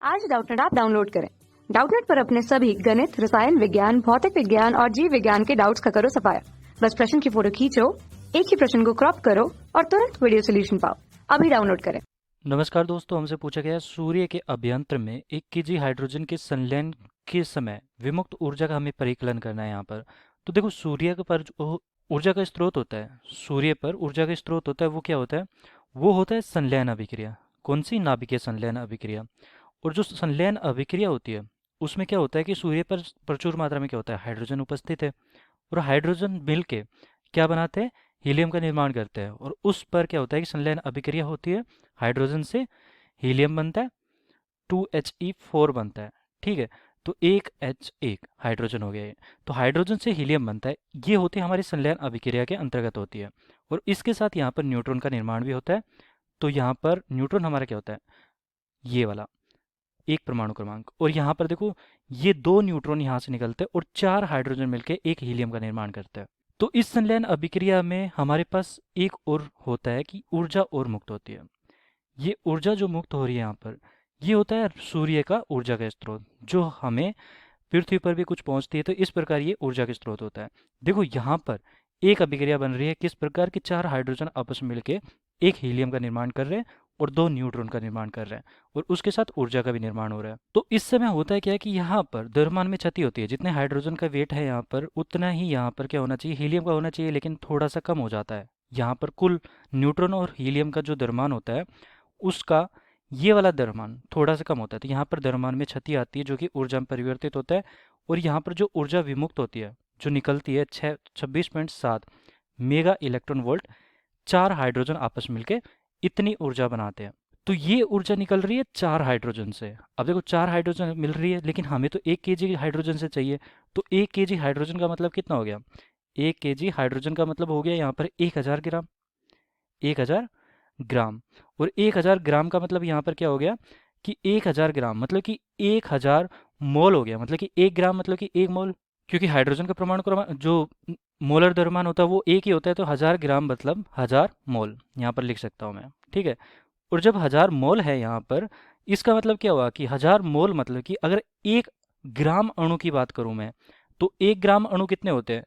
आज Doubtnut app download करें। Doubtnut पर अपने सभी गणित, रसायन विज्ञान, भौतिक विज्ञान और जीव विज्ञान के डाउट्स का करो सफाया। बस प्रश्न की फोटो खींचो, एक ही प्रश्न को क्रॉप करो और तुरंत वीडियो सोल्यूशन पाओ। अभी डाउनलोड करें। नमस्कार दोस्तों, हमसे पूछा गया है सूर्य के अभ्यंतर में 1 केजी हाइड्रोजन के संलयन के समय विमुक्त ऊर्जा का हमें परिकलन करना है यहाँ पर। तो देखो, सूर्य के पर जो ऊर्जा का स्रोत होता है, सूर्य पर ऊर्जा का स्रोत होता है, वो क्या होता है? वो होता है संलयन अभिक्रिया। कौन सी? नाभिकीय संलयन अभिक्रिया। और जो संलयन अभिक्रिया होती है उसमें क्या होता है कि सूर्य पर प्रचुर मात्रा में क्या होता है, हाइड्रोजन उपस्थित है। और हाइड्रोजन मिल के क्या बनाते हैं? हीलियम का निर्माण करते हैं। और उस पर क्या होता है कि संलयन अभिक्रिया होती है, हाइड्रोजन से हीलियम बनता है, 2He4 बनता है। ठीक है, तो एक H1 हाइड्रोजन हो गया ये। तो हाइड्रोजन से हीलियम बनता है, ये होती है हमारी संलयन अभिक्रिया के अंतर्गत होती है। और इसके साथ यहाँ पर न्यूट्रॉन का निर्माण भी होता है। तो यहाँ पर न्यूट्रॉन हमारा क्या होता है? ये वाला एक परमाणु क्रमांक। और यहाँ पर देखो, ये 2 न्यूट्रॉन यहाँ से निकलते हैं और 4 हाइड्रोजन मिलकर एक हीलियम का निर्माण करते हैं। तो इस संलयन अभिक्रिया में हमारे पास एक और होता है कि ऊर्जा और मुक्त होती है। ये ऊर्जा जो मुक्त हो रही है यहाँ पर, ये होता है सूर्य का ऊर्जा का स्रोत, जो हमें पृथ्वी पर भी कुछ पहुंचती है। तो इस प्रकार ये ऊर्जा का स्रोत होता है। देखो, यहाँ पर एक अभिक्रिया बन रही है, किस प्रकार के 4 हाइड्रोजन आपस में मिलके एक हीलियम का निर्माण कर रहे हैं और 2 न्यूट्रॉन का निर्माण कर रहे हैं। और उसके साथ ऊर्जा का भी निर्माण हो रहा है। तो इस समय होता है क्या है कि यहाँ पर द्रव्यमान में क्षति होती है। जितने हाइड्रोजन का वेट है यहाँ पर, उतना ही यहाँ पर क्या होना चाहिए, हीलियम का होना चाहिए, लेकिन थोड़ा सा कम हो जाता है। यहाँ पर कुल न्यूट्रॉन और हीलियम का जो द्रव्यमान होता है, उसका ये वाला द्रव्यमान थोड़ा सा कम होता है। तो यहाँ पर द्रव्यमान में क्षति आती है, जो कि ऊर्जा में परिवर्तित होता है। और यहाँ पर जो ऊर्जा विमुक्त होती है, जो निकलती है 26.7 मेगा इलेक्ट्रॉन वोल्ट, 4 हाइड्रोजन आपस में मिलके इतनी ऊर्जा बनाते हैं। तो ये ऊर्जा निकल रही है 4 हाइड्रोजन से। अब देखो, 4 हाइड्रोजन मिल रही है, लेकिन हमें तो 1 केजी हाइड्रोजन से चाहिए। तो 1 केजी हाइड्रोजन का मतलब कितना हो गया? 1 केजी हाइड्रोजन का मतलब हो गया यहाँ पर 1000 ग्राम। 1000 ग्राम। और 1000 ग्राम का मतलब यहाँ पर क्या हो गया कि 1000 ग्राम मतलब कि 1000 मोल हो गया। मतलब कि 1 ग्राम मतलब कि 1 मोल। क्योंकि हाइड्रोजन का परमाणु क्रमांक जो मोलर द्रव्यमान होता है वो एक ही होता है। तो 1000 ग्राम मतलब 1000 मोल यहाँ पर लिख सकता हूँ मैं। ठीक है। और जब 1000 मोल है यहाँ पर, इसका मतलब क्या हुआ कि 1000 मोल मतलब कि अगर 1 ग्राम अणु की बात करूँ मैं, तो 1 ग्राम अणु कितने होते हैं?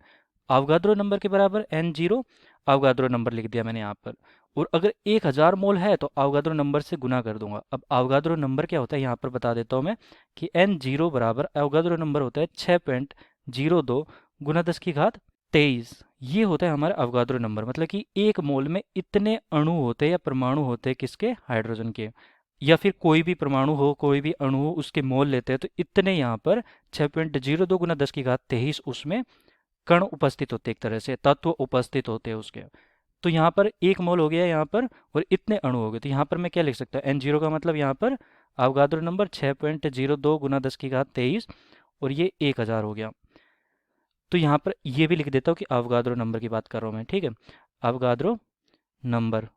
अवगाद्रो नंबर के बराबर N0। अवगाद्रो नंबर लिख दिया मैंने यहाँ पर। और अगर 1000 मोल है तो अवगाद्रो नंबर से गुना कर दूंगा। अब अवगाद्रो नंबर क्या होता है यहाँ पर बता देता हूँ मैं, कि N0 बराबर अवगाद्रो नंबर होता है 6.02 गुना 10 की घात 23। ये होता है हमारा अवगाद्रो नंबर। मतलब कि 1 मोल में इतने अणु होते हैं या परमाणु होते हैं, किसके? हाइड्रोजन के। या फिर कोई भी परमाणु हो, कोई भी अणु हो, उसके मोल लेते हैं तो इतने यहाँ पर 6.02 गुना 10 की घात 23 उसमें कण उपस्थित होते हैं, एक तरह से तत्व उपस्थित होते हैं उसके। तो यहाँ पर 1 मोल हो गया यहाँ पर, और इतने अणु हो गए। तो यहाँ पर मैं क्या लिख सकता हूँ? N0 का मतलब यहाँ पर अवगाद्रो नंबर 6.02 गुना 10 की घात 23, और ये 1000 हो गया। तो यहाँ पर ये भी लिख देता हूँ कि अवगाद्रो नंबर की बात कर रहा हूँ मैं। ठीक है, अवगाद्रो नंबर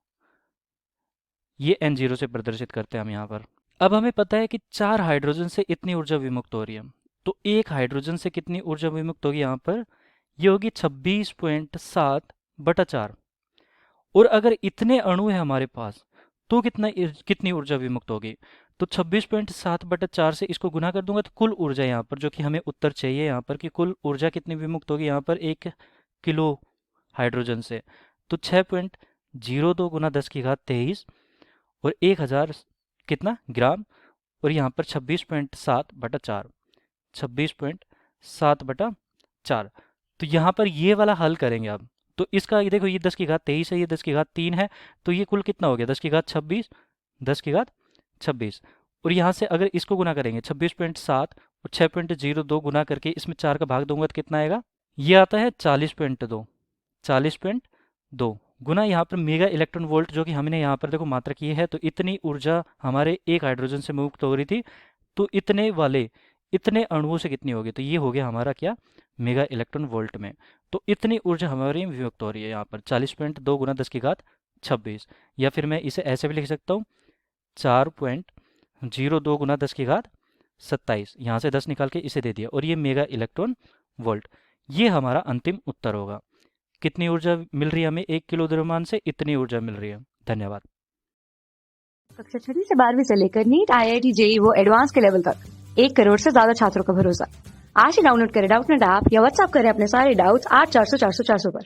ये N0 से प्रदर्शित करते हैं हम यहाँ पर। अब हमें पता है कि 4 हाइड्रोजन से इतनी ऊर्जा विमुक्त हो रही है। तो एक हाइड्रोजन से कितनी ऊर्जा विमुक्त होगी यहाँ पर? ये होगी 26.7/4। और अगर इतने अणु है हमारे पास, तो कितनी ऊर्जा विमुक्त होगी? तो 26.7/4 से इसको गुना कर दूंगा, तो कुल ऊर्जा यहाँ पर, जो कि हमें उत्तर चाहिए यहाँ पर, कि कुल ऊर्जा कितनी विमुक्त होगी यहाँ पर 1 किलो हाइड्रोजन से। तो 6.02 गुना 10 की घात 23, और 1000 कितना ग्राम, और यहाँ पर 26.7/4। 26.7/4। तो यहाँ पर ये वाला हल करेंगे अब। तो इसका ये देखो, ये 10 की घात 23 है, ये 10 की घात 3 है। तो ये कुल कितना हो गया? 10 की घात 26। 10 की घात 26। और यहाँ से अगर इसको गुना करेंगे 26.7 और 6.02 गुना करके इसमें 4 का भाग दूंगा तो कितना आएगा? ये आता है 40.2। 40.2 गुना यहाँ पर मेगा इलेक्ट्रॉन वोल्ट, जो कि हमने यहाँ पर देखो मात्रा की है। तो इतनी ऊर्जा हमारे एक हाइड्रोजन से मुक्त हो रही थी। तो इतने अणुओं से कितनी होगी? तो ये हो गया हमारा क्या? मेगा इलेक्ट्रॉन वोल्ट में। तो इतनी ऊर्जा हमारी विमुक्त हो रही है यहाँ पर 40.2 गुना 10 की घात 26। या फिर मैं इसे ऐसे भी लिख सकता हूँ, 4.02 गुना 10 की घात 27। यहाँ से 10 निकाल के इसे दे दिया, और ये मेगा इलेक्ट्रॉन वोल्ट। ये हमारा अंतिम उत्तर होगा। कितनी ऊर्जा मिल रही है हमें 1 किलो द्रव्यमान से? इतनी ऊर्जा मिल रही है। धन्यवाद। कक्षा 6वीं से 12वीं से लेकर नीट, IIT, JEE वो एडवांस के लेवल तक 1 करोड़ से ज्यादा छात्रों का भरोसा। आज ही डाउनलोड करें डाउटनेट ऐप या व्हाट्सएप करें अपने सारे डाउट्स 8400 400 400 पर।